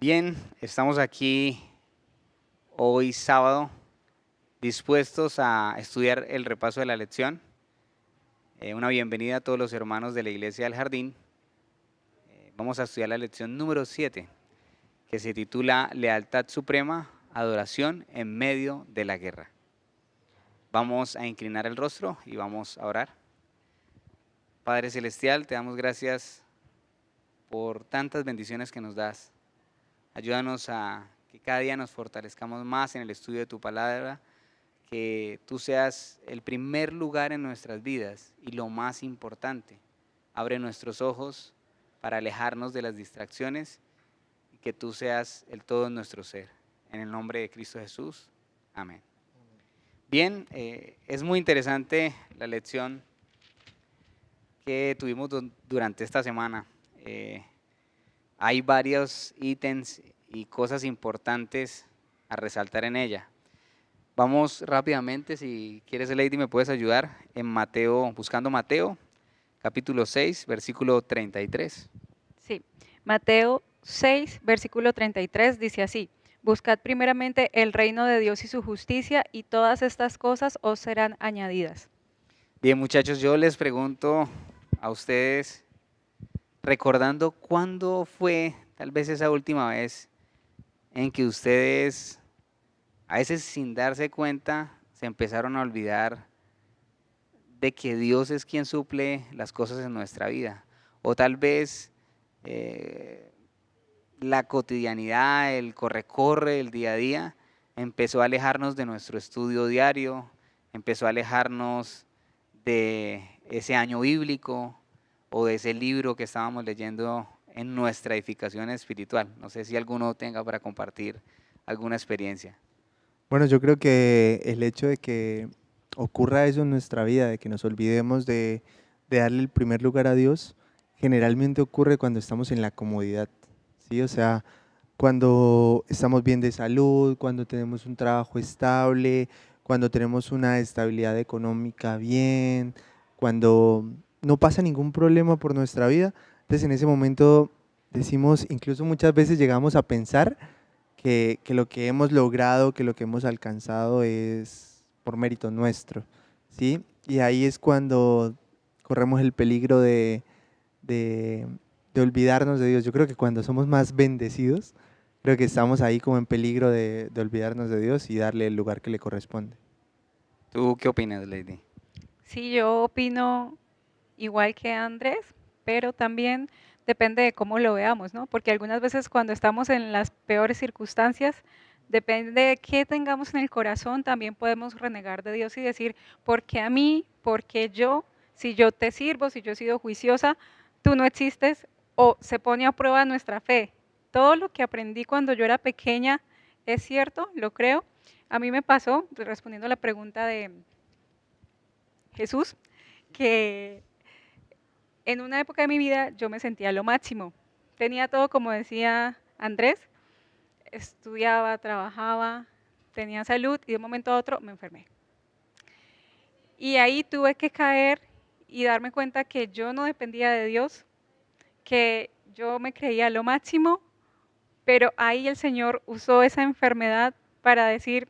Bien, estamos aquí hoy sábado dispuestos a estudiar el repaso de la lección. Una bienvenida a todos los hermanos de la Iglesia del Jardín. Vamos a estudiar la lección número 7, que se titula Lealtad Suprema, Adoración en medio de la guerra. Vamos a inclinar el rostro y vamos a orar. Padre Celestial, te damos gracias por tantas bendiciones que nos das. Ayúdanos a que cada día nos fortalezcamos más en el estudio de tu palabra, que tú seas el primer lugar en nuestras vidas y lo más importante. Abre nuestros ojos para alejarnos de las distracciones y que tú seas el todo en nuestro ser. En el nombre de Cristo Jesús. Amén. Bien, es muy interesante la lección que tuvimos durante esta semana. Hay varios ítems y cosas importantes a resaltar en ella. Vamos rápidamente, si quieres, Lady, me puedes ayudar en Mateo, buscando Mateo, capítulo 6, versículo 33. Sí, Mateo 6, versículo 33 dice así: Buscad primeramente el reino de Dios y su justicia, y todas estas cosas os serán añadidas. Bien, muchachos, yo les pregunto a ustedes, recordando cuándo fue tal vez esa última vez en que ustedes, a veces sin darse cuenta, se empezaron a olvidar de que Dios es quien suple las cosas en nuestra vida. O tal vez la cotidianidad, el corre-corre, el día a día, empezó a alejarnos de nuestro estudio diario, empezó a alejarnos de ese año bíblico o de ese libro que estábamos leyendo en nuestra edificación espiritual. No sé si alguno tenga para compartir alguna experiencia. Bueno, yo creo que el hecho de que ocurra eso en nuestra vida, de que nos olvidemos de darle el primer lugar a Dios, generalmente ocurre cuando estamos en la comodidad, ¿sí? O sea, cuando estamos bien de salud, cuando tenemos un trabajo estable, cuando tenemos una estabilidad económica bien, cuando no pasa ningún problema por nuestra vida. Entonces en ese momento decimos, incluso muchas veces llegamos a pensar que lo que hemos logrado, que lo que hemos alcanzado es por mérito nuestro, ¿sí? Y ahí es cuando corremos el peligro de, de olvidarnos de Dios. Yo creo que cuando somos más bendecidos, creo que estamos ahí como en peligro de olvidarnos de Dios y darle el lugar que le corresponde. ¿Tú qué opinas, Lady? Sí, yo opino igual que Andrés, pero también depende de cómo lo veamos, ¿no? Porque algunas veces cuando estamos en las peores circunstancias, depende de qué tengamos en el corazón, también podemos renegar de Dios y decir, ¿por qué a mí? ¿Por qué yo? Si yo te sirvo, si yo he sido juiciosa, tú no existes, o se pone a prueba nuestra fe. Todo lo que aprendí cuando yo era pequeña es cierto, lo creo. A mí me pasó, respondiendo a la pregunta de Jesús, que en una época de mi vida yo me sentía lo máximo. Tenía todo, como decía Andrés, estudiaba, trabajaba, tenía salud y de un momento a otro me enfermé. Y ahí tuve que caer y darme cuenta que yo no dependía de Dios, que yo me creía lo máximo, pero ahí el Señor usó esa enfermedad para decir,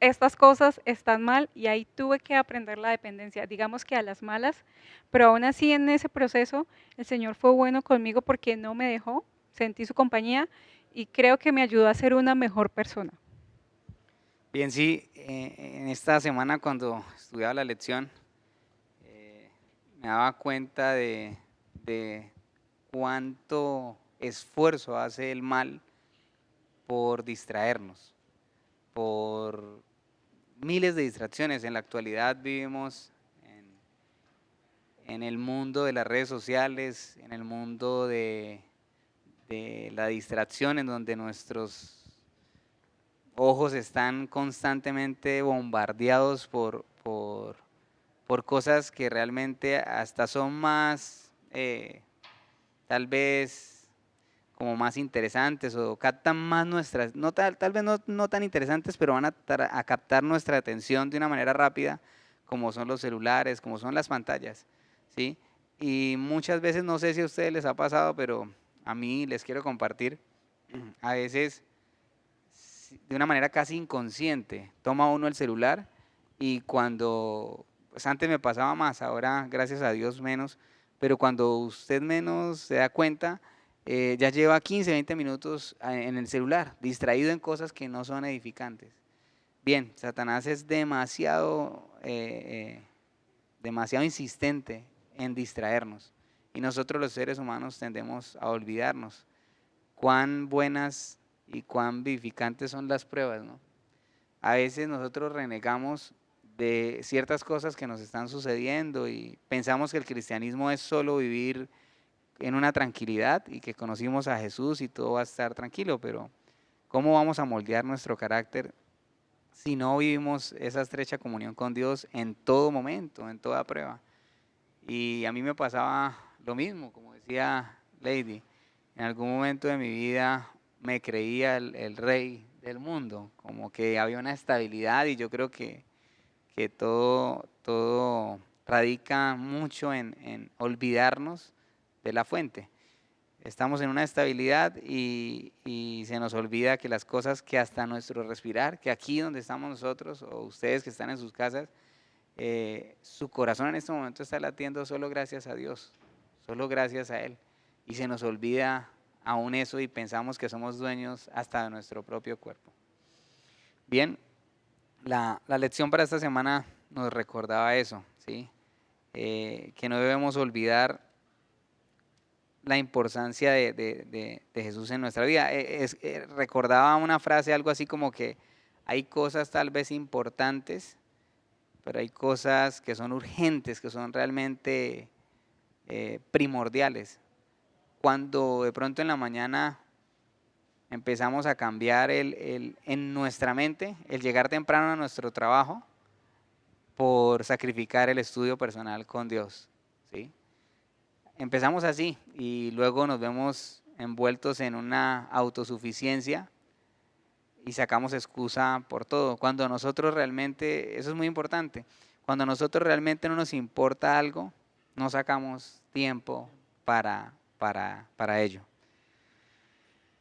estas cosas están mal, y ahí tuve que aprender la dependencia, digamos que a las malas, pero aún así en ese proceso el Señor fue bueno conmigo porque no me dejó, sentí su compañía y creo que me ayudó a ser una mejor persona. Bien, sí, en esta semana cuando estudiaba la lección, me daba cuenta de cuánto esfuerzo hace el mal por distraernos, por miles de distracciones. En la actualidad vivimos en el mundo de las redes sociales, en el mundo de la distracción, en donde nuestros ojos están constantemente bombardeados por cosas que realmente hasta son más, tal vez, como más interesantes o captan más nuestras, no tal vez no tan interesantes, pero van a captar nuestra atención de una manera rápida, como son los celulares, como son las pantallas, ¿sí? Y muchas veces, no sé si a ustedes les ha pasado, pero a mí les quiero compartir A veces, de una manera casi inconsciente, toma uno el celular y cuando, pues antes me pasaba más, ahora gracias a Dios menos, pero cuando usted menos se da cuenta, ya lleva 15, 20 minutos en el celular, distraído en cosas que no son edificantes. Bien, Satanás es demasiado insistente en distraernos y nosotros los seres humanos tendemos a olvidarnos cuán buenas y cuán vivificantes son las pruebas, ¿no? A veces nosotros renegamos de ciertas cosas que nos están sucediendo y pensamos que el cristianismo es solo vivir en una tranquilidad y que conocimos a Jesús y todo va a estar tranquilo, pero ¿cómo vamos a moldear nuestro carácter si no vivimos esa estrecha comunión con Dios en todo momento, en toda prueba? Y a mí me pasaba lo mismo, como decía Lady, en algún momento de mi vida me creía el rey del mundo, como que había una estabilidad y yo creo que todo radica mucho en olvidarnos de la fuente. Estamos en una estabilidad y se nos olvida que las cosas que hasta nuestro respirar, que aquí donde estamos nosotros o ustedes que están en sus casas, su corazón en este momento está latiendo solo gracias a Dios, solo gracias a Él. Y se nos olvida aún eso y pensamos que somos dueños hasta de nuestro propio cuerpo. Bien, la lección para esta semana nos recordaba eso, ¿sí? Que no debemos olvidar la importancia de Jesús en nuestra vida. Recordaba una frase, algo así como que hay cosas tal vez importantes, pero hay cosas que son urgentes, que son realmente primordiales. Cuando de pronto en la mañana empezamos a cambiar en nuestra mente el llegar temprano a nuestro trabajo por sacrificar el estudio personal con Dios, ¿sí? Empezamos así y luego nos vemos envueltos en una autosuficiencia y sacamos excusa por todo. Cuando nosotros realmente, eso es muy importante, cuando nosotros realmente no nos importa algo, no sacamos tiempo para ello.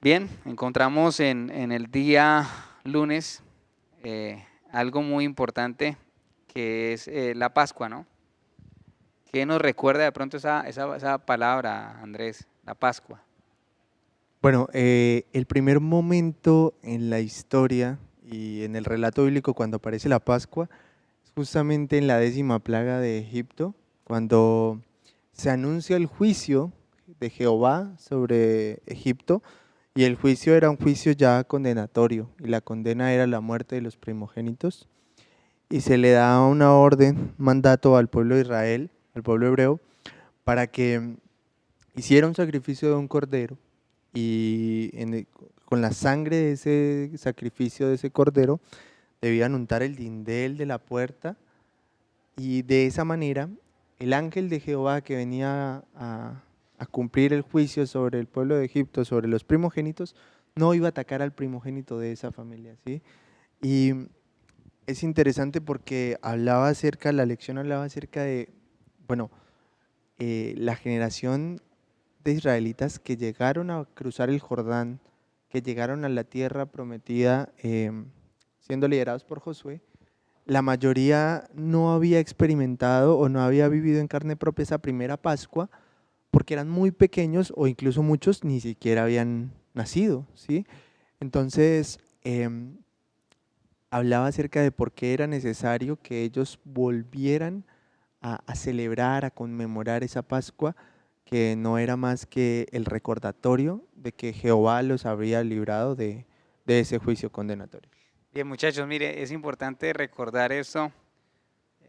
Bien, encontramos en el día lunes algo muy importante que es la Pascua, ¿no? ¿Qué nos recuerda de pronto esa palabra, Andrés, la Pascua? Bueno, el primer momento en la historia y en el relato bíblico cuando aparece la Pascua es justamente en la 10ª plaga de Egipto, cuando se anuncia el juicio de Jehová sobre Egipto, y el juicio era un juicio ya condenatorio, y la condena era la muerte de los primogénitos, y se le da una orden, mandato al pueblo de Israel, al pueblo hebreo, para que hiciera un sacrificio de un cordero y con la sangre de ese sacrificio de ese cordero debían untar el dindel de la puerta, y de esa manera el ángel de Jehová que venía a cumplir el juicio sobre el pueblo de Egipto, sobre los primogénitos, no iba a atacar al primogénito de esa familia, ¿sí? Y es interesante porque la lección hablaba acerca de, bueno, la generación de israelitas que llegaron a cruzar el Jordán, que llegaron a la tierra prometida, siendo liderados por Josué. La mayoría no había experimentado o no había vivido en carne propia esa primera Pascua porque eran muy pequeños o incluso muchos ni siquiera habían nacido, ¿sí? Entonces, hablaba acerca de por qué era necesario que ellos volvieran a celebrar, a conmemorar esa Pascua, que no era más que el recordatorio de que Jehová los habría librado de ese juicio condenatorio. Bien, muchachos, mire, es importante recordar eso,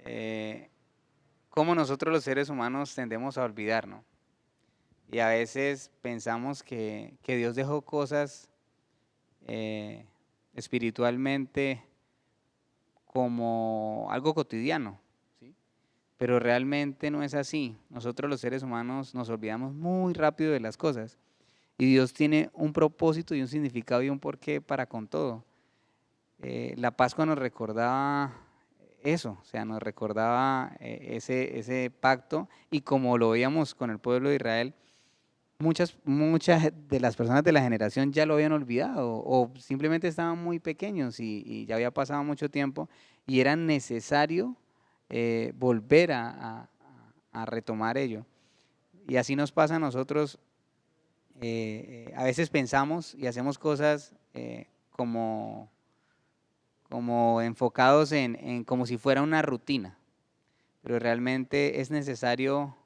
eh, cómo nosotros los seres humanos tendemos a olvidar, ¿no? Y a veces pensamos que Dios dejó cosas eh, espiritualmente como algo cotidiano, ¿sí? Pero realmente no es así. Nosotros los seres humanos nos olvidamos muy rápido de las cosas y Dios tiene un propósito y un significado y un porqué para con todo. La Pascua nos recordaba eso, o sea, nos recordaba ese pacto y como lo veíamos con el pueblo de Israel, muchas de las personas de la generación ya lo habían olvidado o simplemente estaban muy pequeños y ya había pasado mucho tiempo y era necesario volver a retomar ello. Y así nos pasa a nosotros. A veces pensamos y hacemos cosas como enfocados en como si fuera una rutina, pero realmente es necesario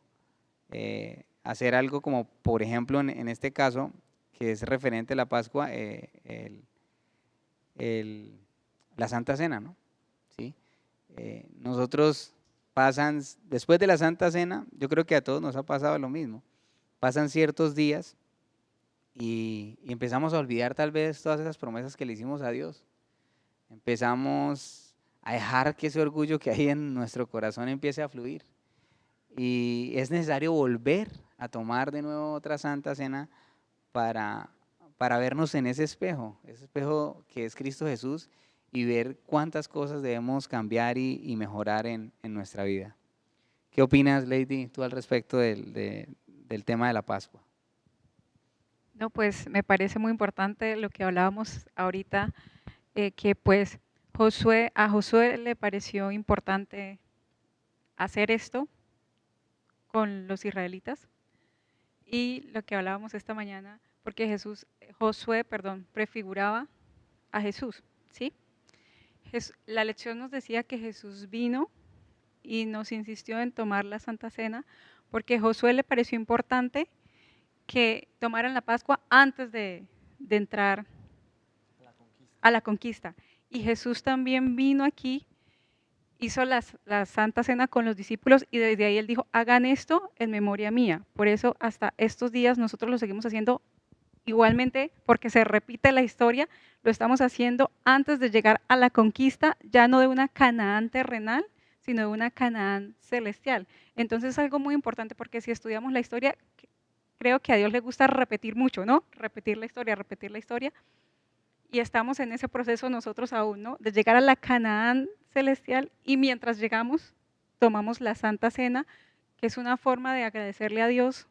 hacer algo como, por ejemplo, en este caso, que es referente a la Pascua, el- la Santa Cena, ¿no? ¿Sí? Nosotros después de la Santa Cena, yo creo que a todos nos ha pasado lo mismo, pasan ciertos días y empezamos a olvidar tal vez todas esas promesas que le hicimos a Dios. Empezamos a dejar que ese orgullo que hay en nuestro corazón empiece a fluir. Y es necesario volver a tomar de nuevo otra Santa Cena para, para vernos en ese espejo que es Cristo Jesús y ver cuántas cosas debemos cambiar y mejorar en nuestra vida. ¿Qué opinas, Lady, tú al respecto del tema de la Pascua? No, pues me parece muy importante lo que hablábamos ahorita, que pues a Josué le pareció importante hacer esto con los israelitas y lo que hablábamos esta mañana, porque Josué, perdón, prefiguraba a Jesús, ¿sí? La lección nos decía que Jesús vino y nos insistió en tomar la Santa Cena porque a Josué le pareció importante que tomaran la Pascua antes de entrar a la conquista. Y Jesús también vino aquí, hizo la Santa Cena con los discípulos y desde ahí él dijo, hagan esto en memoria mía. Por eso hasta estos días nosotros lo seguimos haciendo igualmente, porque se repite la historia, lo estamos haciendo antes de llegar a la conquista, ya no de una Canaán terrenal, sino de una Canaán celestial. Entonces es algo muy importante porque si estudiamos la historia, creo que a Dios le gusta repetir mucho, ¿no? Repetir la historia. Y estamos en ese proceso nosotros aún, ¿no? De llegar a la Canaán celestial y mientras llegamos, tomamos la Santa Cena, que es una forma de agradecerle a Dios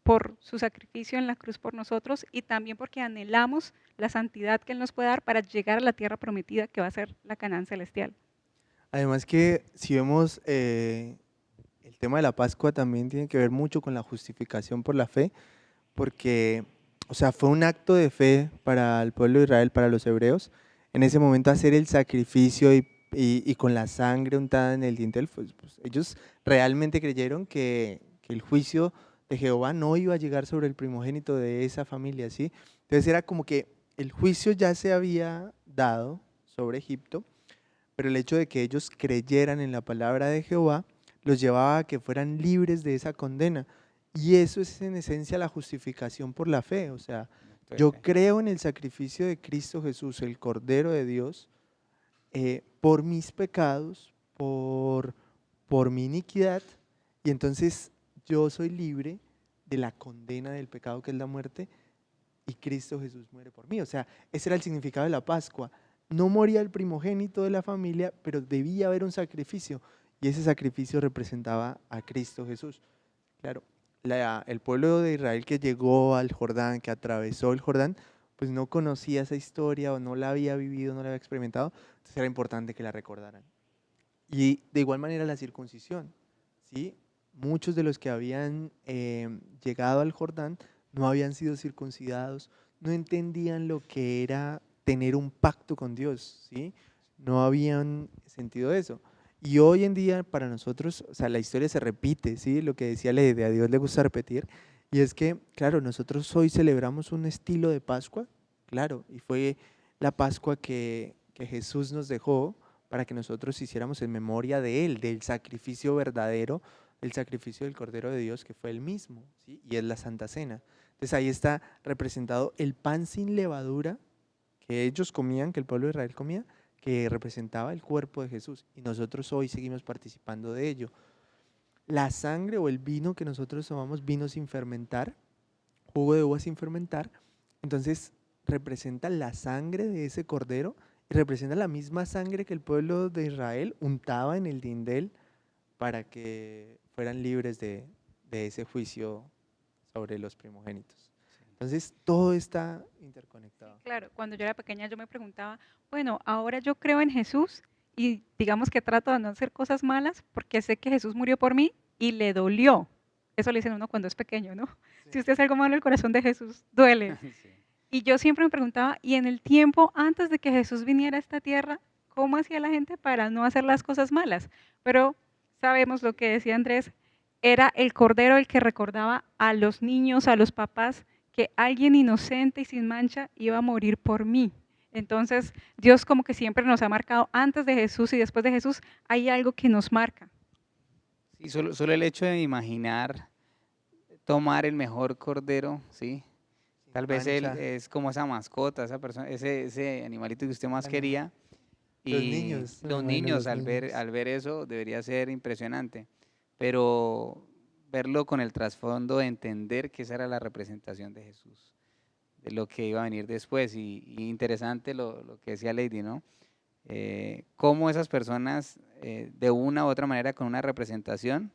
por su sacrificio en la cruz por nosotros y también porque anhelamos la santidad que Él nos puede dar para llegar a la tierra prometida que va a ser la Canaán celestial. Además que si vemos el tema de la Pascua también tiene que ver mucho con la justificación por la fe, porque, o sea, fue un acto de fe para el pueblo de Israel, para los hebreos, en ese momento hacer el sacrificio y con la sangre untada en el dintel, pues ellos realmente creyeron que el juicio de Jehová no iba a llegar sobre el primogénito de esa familia, ¿sí? Entonces era como que el juicio ya se había dado sobre Egipto, pero el hecho de que ellos creyeran en la palabra de Jehová los llevaba a que fueran libres de esa condena. Y eso es en esencia la justificación por la fe. O sea, Punto de yo fe. creo en el sacrificio de Cristo Jesús, el Cordero de Dios, por mis pecados, por mi iniquidad, y entonces yo soy libre de la condena del pecado que es la muerte, y Cristo Jesús muere por mí. O sea, ese era el significado de la Pascua. No moría el primogénito de la familia, pero debía haber un sacrificio, y ese sacrificio representaba a Cristo Jesús. Claro, el pueblo de Israel que llegó al Jordán, que atravesó el Jordán, pues no conocía esa historia o no la había vivido, no la había experimentado, entonces era importante que la recordaran. Y de igual manera la circuncisión, ¿sí? Muchos de los que habían llegado al Jordán no habían sido circuncidados, no entendían lo que era tener un pacto con Dios, ¿sí? No habían sentido eso. Y hoy en día para nosotros, o sea, la historia se repite, ¿sí? Lo que decía Lede, a Dios le gusta repetir. Y es que, claro, nosotros hoy celebramos un estilo de Pascua, claro, y fue la Pascua que Jesús nos dejó para que nosotros hiciéramos en memoria de Él, del sacrificio verdadero, el sacrificio del Cordero de Dios que fue el mismo, ¿sí? Y es la Santa Cena. Entonces ahí está representado el pan sin levadura que ellos comían, que el pueblo de Israel comía, que representaba el cuerpo de Jesús. Y nosotros hoy seguimos participando de ello. La sangre o el vino que nosotros tomamos, vino sin fermentar, jugo de uva sin fermentar, entonces representa la sangre de ese cordero y representa la misma sangre que el pueblo de Israel untaba en el dindel para que fueran libres de ese juicio sobre los primogénitos. Entonces, todo está interconectado. Claro, cuando yo era pequeña yo me preguntaba, bueno, ahora yo creo en Jesús y digamos que trato de no hacer cosas malas porque sé que Jesús murió por mí y le dolió. Eso le dicen a uno cuando es pequeño, ¿no? Si usted hace algo malo, el corazón de Jesús duele. Sí. Y yo siempre me preguntaba, y en el tiempo antes de que Jesús viniera a esta tierra, ¿cómo hacía la gente para no hacer las cosas malas? Pero sabemos lo que decía Andrés, era el Cordero el que recordaba a los niños, a los papás, que alguien inocente y sin mancha iba a morir por mí. Entonces, Dios como que siempre nos ha marcado antes de Jesús y después de Jesús, hay algo que nos marca. Sí, solo el hecho de imaginar tomar el mejor cordero, ¿sí? Sin Tal vez él mancha. es como esa mascota, esa persona, ese animalito que usted más Animal. quería. Los Y niños, me los imagino niños los niños. al ver eso debería ser impresionante, pero verlo con el trasfondo de entender que esa era la representación de Jesús, de lo que iba a venir después. Y interesante lo que decía Lady, ¿no? Cómo esas personas de una u otra manera con una representación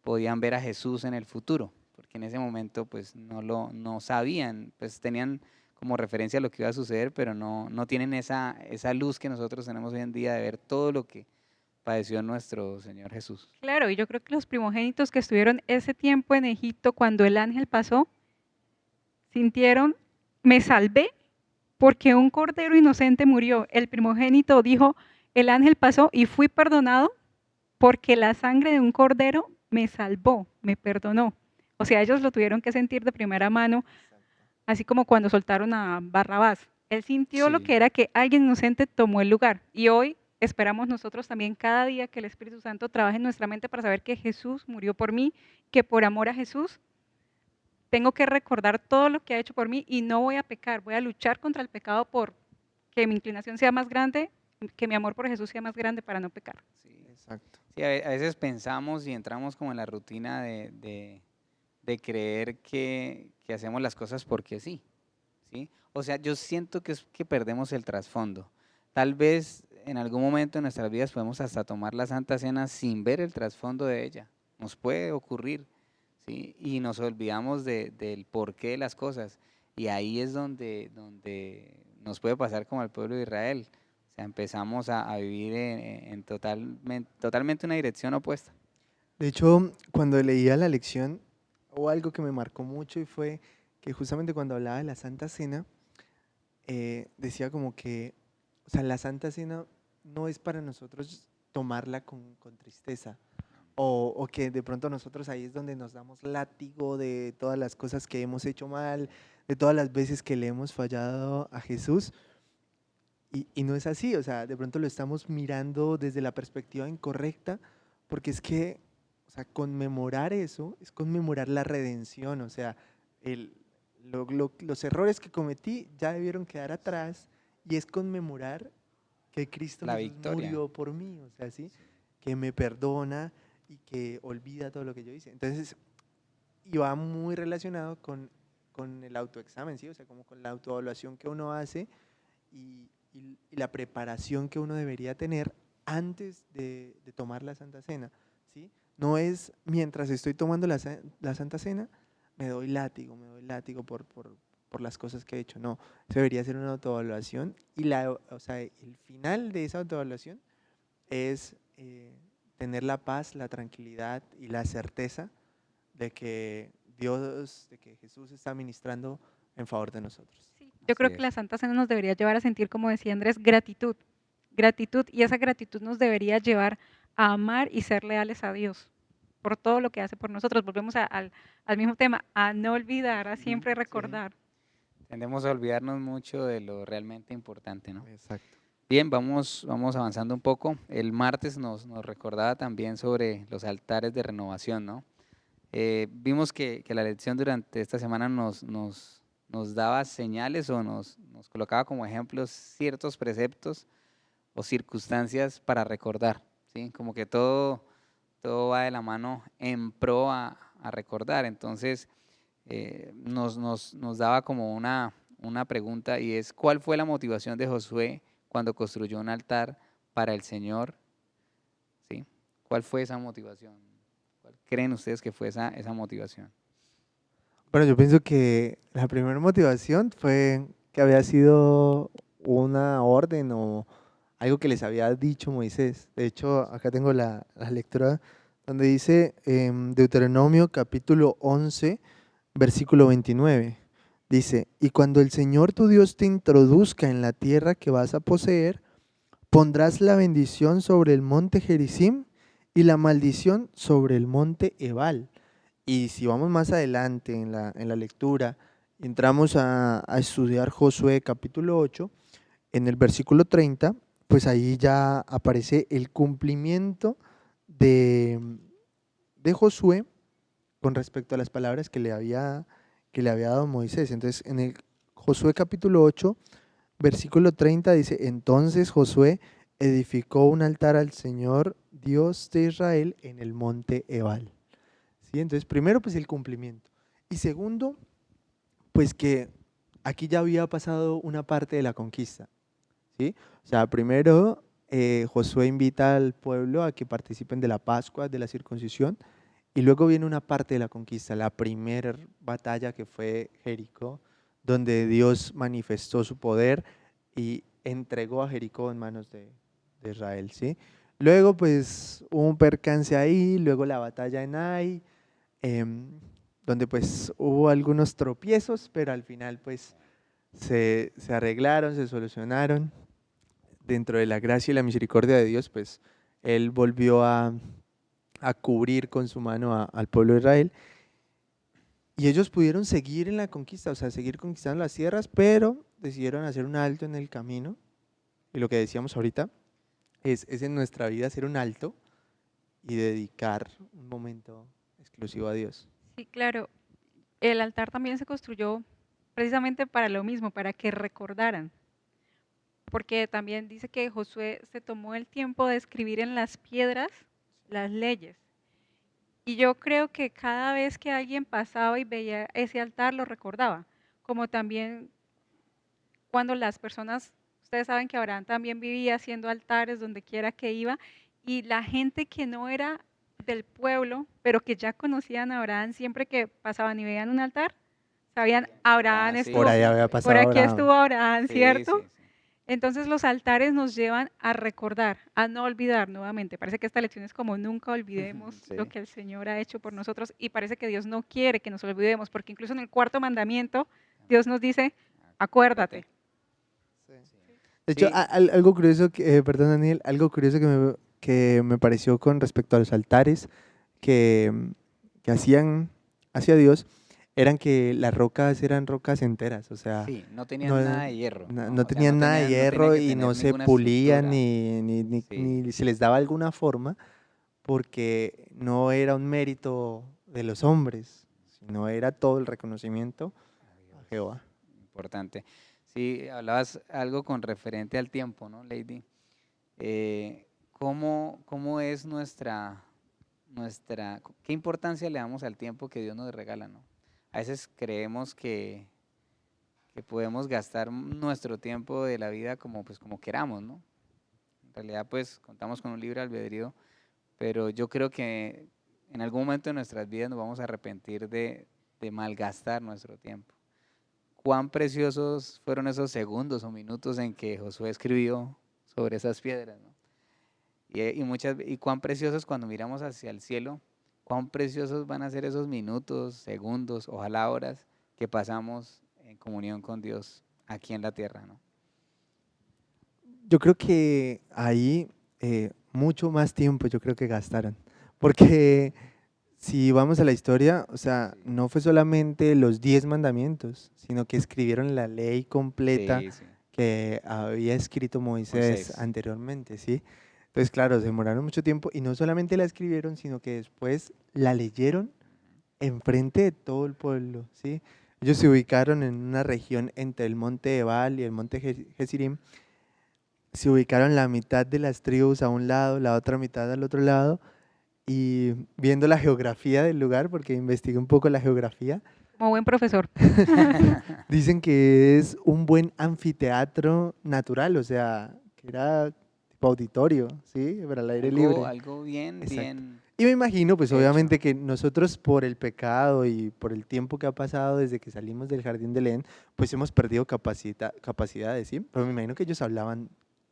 podían ver a Jesús en el futuro, porque en ese momento pues no sabían, pues tenían como referencia lo que iba a suceder, pero no tienen esa luz que nosotros tenemos hoy en día de ver todo lo que padeció nuestro Señor Jesús. Claro, y yo creo que los primogénitos que estuvieron ese tiempo en Egipto cuando el ángel pasó, sintieron, me salvé porque un cordero inocente murió. El primogénito dijo, el ángel pasó y fui perdonado porque la sangre de un cordero me salvó, me perdonó. O sea, ellos lo tuvieron que sentir de primera mano, así como cuando soltaron a Barrabás. Él sintió lo Sí, que era que alguien inocente tomó el lugar. Y hoy esperamos nosotros también cada día que el Espíritu Santo trabaje en nuestra mente para saber que Jesús murió por mí, que por amor a Jesús tengo que recordar todo lo que ha hecho por mí y no voy a pecar, voy a luchar contra el pecado por que mi inclinación sea más grande, que mi amor por Jesús sea más grande para no pecar. sí. Exacto. Sí, a veces pensamos y entramos como en la rutina de creer que hacemos las cosas porque sí, ¿sí? O sea, yo siento que es que perdemos el trasfondo. Tal vez en algún momento de nuestras vidas podemos hasta tomar la Santa Cena sin ver el trasfondo de ella. Nos puede ocurrir, ¿sí? Y nos olvidamos del porqué de las cosas. Y ahí es donde nos puede pasar como al pueblo de Israel. O sea, empezamos a vivir en totalmente una dirección opuesta. De hecho, cuando leía la lección, hubo algo que me marcó mucho y fue que justamente cuando hablaba de la Santa Cena, decía como que, o sea, la Santa Cena no es para nosotros tomarla con tristeza. O que de pronto nosotros ahí es donde nos damos látigo de todas las cosas que hemos hecho mal, de todas las veces que le hemos fallado a Jesús. Y no es así, o sea, de pronto lo estamos mirando desde la perspectiva incorrecta, porque es que, o sea, conmemorar eso es conmemorar la redención, o sea, el, los errores que cometí ya debieron quedar atrás y es conmemorar que Cristo La Jesús victoria. murió por mí, o sea, ¿sí? Que me perdona y que olvida todo lo que yo hice. Entonces, y va muy relacionado con el autoexamen, ¿sí? O sea, como con la autoevaluación que uno hace y la preparación que uno debería tener antes de tomar la Santa Cena, ¿sí? No es mientras estoy tomando la Santa Cena, me doy látigo por las cosas que he hecho. No, eso debería ser una autoevaluación y o sea, el final de esa autoevaluación es tener la paz, la tranquilidad y la certeza de que Dios, de que Jesús está ministrando en favor de nosotros. Sí, yo Así creo que es. la Santa Cena nos debería llevar a sentir, como decía Andrés, gratitud, gratitud, y esa gratitud nos debería llevar a amar y ser leales a Dios por todo lo que hace por nosotros. Volvemos al mismo tema, a no olvidar, a Ujú, siempre Sí, recordar. tendemos a olvidarnos mucho de lo realmente importante, ¿no? exacto. Bien, vamos avanzando un poco. El martes nos recordaba también sobre los altares de renovación, ¿no? Vimos que la lección durante esta semana nos daba señales o nos colocaba como ejemplos ciertos preceptos o circunstancias para recordar, ¿sí? Como que todo va de la mano en pro a recordar. Entonces, nos daba como una pregunta y es, ¿cuál fue la motivación de Josué cuando construyó un altar para el Señor? ¿Sí? ¿Cuál fue esa motivación? ¿Cuál creen ustedes que fue esa motivación? Bueno, yo pienso que la primera motivación fue que había sido una orden o algo que les había dicho Moisés. De hecho, acá tengo la lectura donde dice Deuteronomio capítulo 11, versículo 29. Dice, y cuando el Señor tu Dios te introduzca en la tierra que vas a poseer, pondrás la bendición sobre el monte Gerizim y la maldición sobre el monte Ebal. Y si vamos más adelante en la lectura, entramos a estudiar Josué capítulo 8, en el versículo 30, pues ahí ya aparece el cumplimiento de, de Josué con respecto a las palabras que le había dado Moisés. Entonces, en el Josué capítulo 8, versículo 30 dice, entonces Josué edificó un altar al Señor Dios de Israel en el monte Ebal. ¿Sí? Entonces, primero, pues el cumplimiento. Y segundo, pues que aquí ya había pasado una parte de la conquista. ¿Sí? O sea, primero Josué invita al pueblo a que participen de la Pascua, de la circuncisión, y luego viene una parte de la conquista, la primera batalla que fue Jericó, donde Dios manifestó su poder y entregó a Jericó en manos de Israel, ¿sí? Luego pues hubo un percance ahí, luego la batalla en Ai, em, donde pues hubo algunos tropiezos, pero al final pues se arreglaron, se solucionaron. Dentro de la gracia y la misericordia de Dios, pues Él volvió a cubrir con su mano al pueblo de Israel y ellos pudieron seguir en la conquista, o sea, seguir conquistando las tierras, pero decidieron hacer un alto en el camino. Y lo que decíamos ahorita es en nuestra vida hacer un alto y dedicar un momento exclusivo a Dios. Sí, claro. El altar también se construyó precisamente para lo mismo, para que recordaran, porque también dice que Josué se tomó el tiempo de escribir en las piedras las leyes. Y yo creo que cada vez que alguien pasaba y veía ese altar lo recordaba, como también cuando las personas, ustedes saben que Abraham también vivía haciendo altares donde quiera que iba, y la gente que no era del pueblo, pero que ya conocían a Abraham, siempre que pasaban y veían un altar, sabían, Abraham Ah, sí, Por estuvo, ahí sí, había sí. por pasado aquí Abraham. estuvo Abraham, Sí, ¿cierto? sí, sí. Entonces los altares nos llevan a recordar, a no olvidar nuevamente. Parece que esta lección es como nunca olvidemos lo Sí. que el Señor ha hecho por nosotros y parece que Dios no quiere que nos olvidemos, porque incluso en el cuarto mandamiento Dios nos dice, acuérdate. Sí. Sí. De hecho, Sí, algo curioso, perdón Daniel, algo curioso que me pareció con respecto a los altares que, que hacían hacia Dios, eran que las rocas eran rocas enteras, o sea, sí, no no, tenían nada de hierro, ¿no? no O sea, tenían nada de no tenía hierro que y no tener se ninguna pulían estructura. Sí, ni se les daba alguna forma porque no era un mérito de los hombres, sino era todo el reconocimiento a adiós. Jehová. Importante. Sí, hablabas algo con referente al tiempo, ¿no, Lady? ¿Cómo es qué importancia le damos al tiempo que Dios nos regala, ¿no? A veces creemos que podemos gastar nuestro tiempo de la vida como, pues, como queramos, ¿no? En realidad, pues, contamos con un libre albedrío, pero yo creo que en algún momento de nuestras vidas nos vamos a arrepentir de malgastar nuestro tiempo. Cuán preciosos fueron esos segundos o minutos en que Josué escribió sobre esas piedras, ¿no? Y cuán preciosos cuando miramos hacia el cielo, cuán preciosos van a ser esos minutos, segundos, ojalá horas que pasamos en comunión con Dios aquí en la tierra, ¿no? Yo creo que ahí mucho más tiempo yo creo que gastaron, porque si vamos a la historia, o sea, Sí, no fue solamente los 10 mandamientos, sino que escribieron la ley completa sí, sí. que había escrito Moisés Moisés. anteriormente, ¿sí? Entonces, claro, se demoraron mucho tiempo y no solamente la escribieron, sino que después la leyeron enfrente de todo el pueblo, ¿sí? Ellos se ubicaron en una región entre el monte Ebal y el monte Jesirim, se ubicaron la mitad de las tribus a un lado, la otra mitad al otro lado, y viendo la geografía del lugar, porque investigué un poco la geografía, Como buen profesor. dicen que es un buen anfiteatro natural, o sea, que era tipo auditorio, ¿sí? Para el aire libre. Algo bien, Exacto. bien. Y me imagino, pues de hecho. obviamente que nosotros por el pecado y por el tiempo que ha pasado desde que salimos del jardín del Edén, pues hemos perdido capacidades, ¿sí? Pero me imagino que ellos hablaban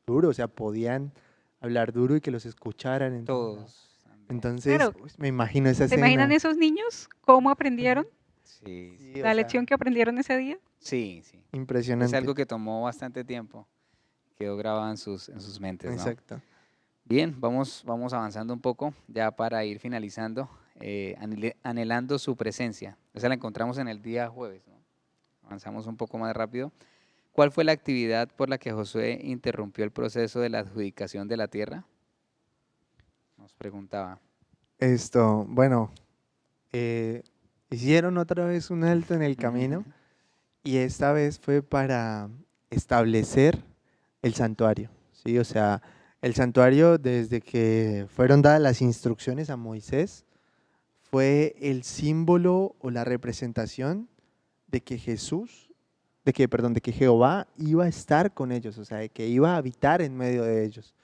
duro, o sea, podían hablar duro y que los escucharan en todo lado. Todos también. Entonces, Claro, pues, me imagino esa ¿se imaginan escena. esos niños cómo aprendieron? Ujú. Sí, sí, Sí, o La lección sea, que aprendieron ese día. sí, sí. Es impresionante. algo que tomó bastante tiempo, quedó grabado en sus mentes, ¿no? Exacto. Bien, vamos avanzando un poco ya para ir finalizando, anhelando su presencia. Esa la encontramos en el día jueves, ¿no? Avanzamos un poco más rápido. ¿Cuál fue la actividad por la que Josué interrumpió el proceso de la adjudicación de la tierra? Nos preguntaba. Esto, bueno, eh, hicieron otra vez un alto en el camino y esta vez fue para establecer el santuario, ¿sí? O sea, el santuario desde que fueron dadas las instrucciones a Moisés fue el símbolo o la representación de que perdón, de que Jehová iba a estar con ellos, o sea, de que iba a habitar en medio de ellos.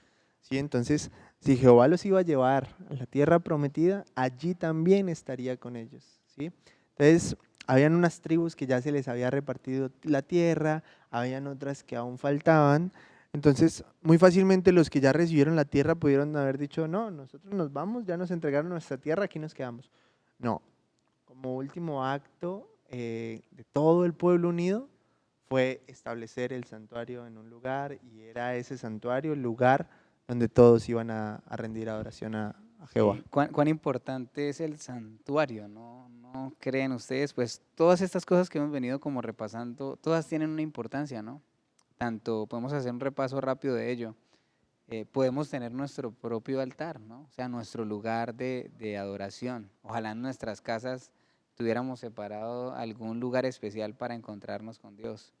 ¿Sí? Entonces, si Jehová los iba a llevar a la tierra prometida, allí también estaría con ellos. ¿Sí? Entonces, habían unas tribus que ya se les había repartido la tierra, habían otras que aún faltaban. Entonces, muy fácilmente los que ya recibieron la tierra pudieron haber dicho, no, nosotros nos vamos, ya nos entregaron nuestra tierra, aquí nos quedamos. No, como último acto de todo el pueblo unido fue establecer el santuario en un lugar y era ese santuario el lugar donde todos iban a rendir adoración a Jehová. Sí, cuán importante es el santuario, ¿no? ¿No creen ustedes? Pues todas estas cosas que hemos venido como repasando, todas tienen una importancia, ¿no? Tanto podemos hacer un repaso rápido de ello. Podemos tener nuestro propio altar, ¿no? O sea, nuestro lugar de adoración. Ojalá en nuestras casas tuviéramos separado algún lugar especial para encontrarnos con Dios.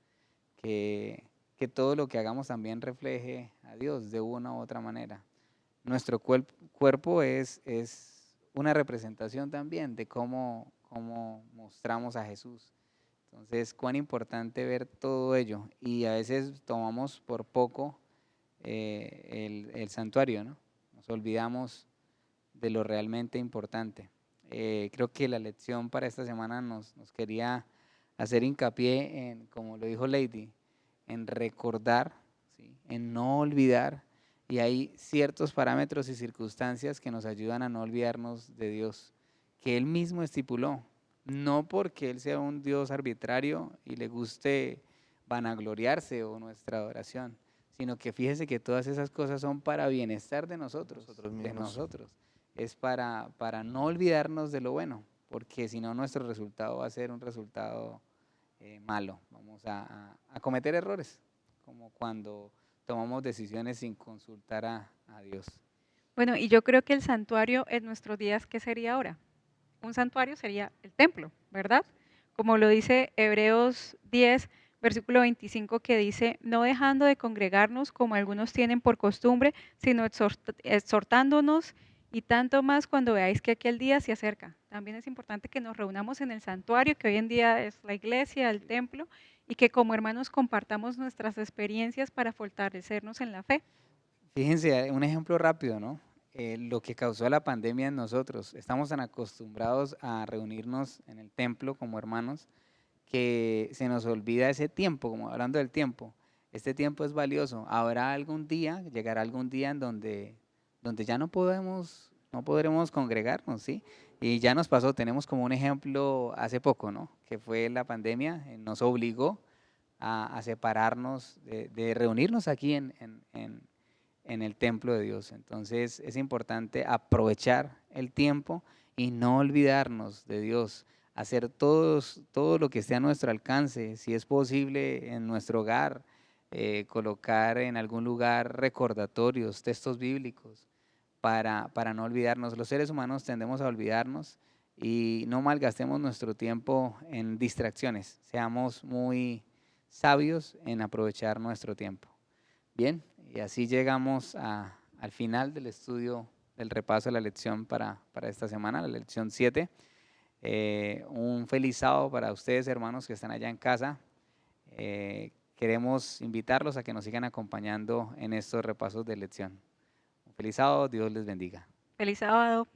Que, que todo lo que hagamos también refleje a Dios de una u otra manera. Nuestro cuerpo es una representación también de cómo mostramos a Jesús. Entonces, cuán importante ver todo ello. Y a veces tomamos por poco el santuario, ¿no? Nos olvidamos de lo realmente importante. Creo que la lección para esta semana nos quería hacer hincapié en, como lo dijo Lady, en recordar, ¿sí? En no olvidar, y hay ciertos parámetros y circunstancias que nos ayudan a no olvidarnos de Dios, que Él mismo estipuló, no porque Él sea un Dios arbitrario y le guste vanagloriarse o nuestra adoración, sino que fíjese que todas esas cosas son para bienestar de nosotros, Nosotros de mismos. nosotros. Es para no olvidarnos de lo bueno, porque si no nuestro resultado va a ser un resultado malo. Vamos a cometer errores, como cuando tomamos decisiones sin consultar a Dios. Bueno, y yo creo que el santuario en nuestros días, ¿qué sería ahora? Un santuario sería el templo, ¿verdad? Como lo dice Hebreos 10, versículo 25, que dice, no dejando de congregarnos como algunos tienen por costumbre, sino exhortándonos y tanto más cuando veáis que aquel día se acerca. También es importante que nos reunamos en el santuario, que hoy en día es la iglesia, el templo, y que como hermanos compartamos nuestras experiencias para fortalecernos en la fe. Fíjense, un ejemplo rápido, ¿no? Lo que causó la pandemia en nosotros. Estamos tan acostumbrados a reunirnos en el templo como hermanos que se nos olvida ese tiempo, como hablando del tiempo. Este tiempo es valioso. Habrá algún día, llegará algún día en donde ya no podremos congregarnos, ¿sí? Y ya nos pasó, tenemos como un ejemplo hace poco, ¿no? Que fue la pandemia, nos obligó a separarnos, de reunirnos aquí en el templo de Dios. Entonces es importante aprovechar el tiempo y no olvidarnos de Dios, hacer todo lo que esté a nuestro alcance, si es posible en nuestro hogar, colocar en algún lugar recordatorios, textos bíblicos, para no olvidarnos. Los seres humanos tendemos a olvidarnos y no malgastemos nuestro tiempo en distracciones, seamos muy sabios en aprovechar nuestro tiempo. Bien, y así llegamos al final del estudio, del repaso de la lección para esta semana, la lección 7. Un feliz sábado para ustedes, hermanos que están allá en casa. Queremos invitarlos a que nos sigan acompañando en estos repasos de lección. Un feliz sábado, Dios les bendiga. Feliz sábado.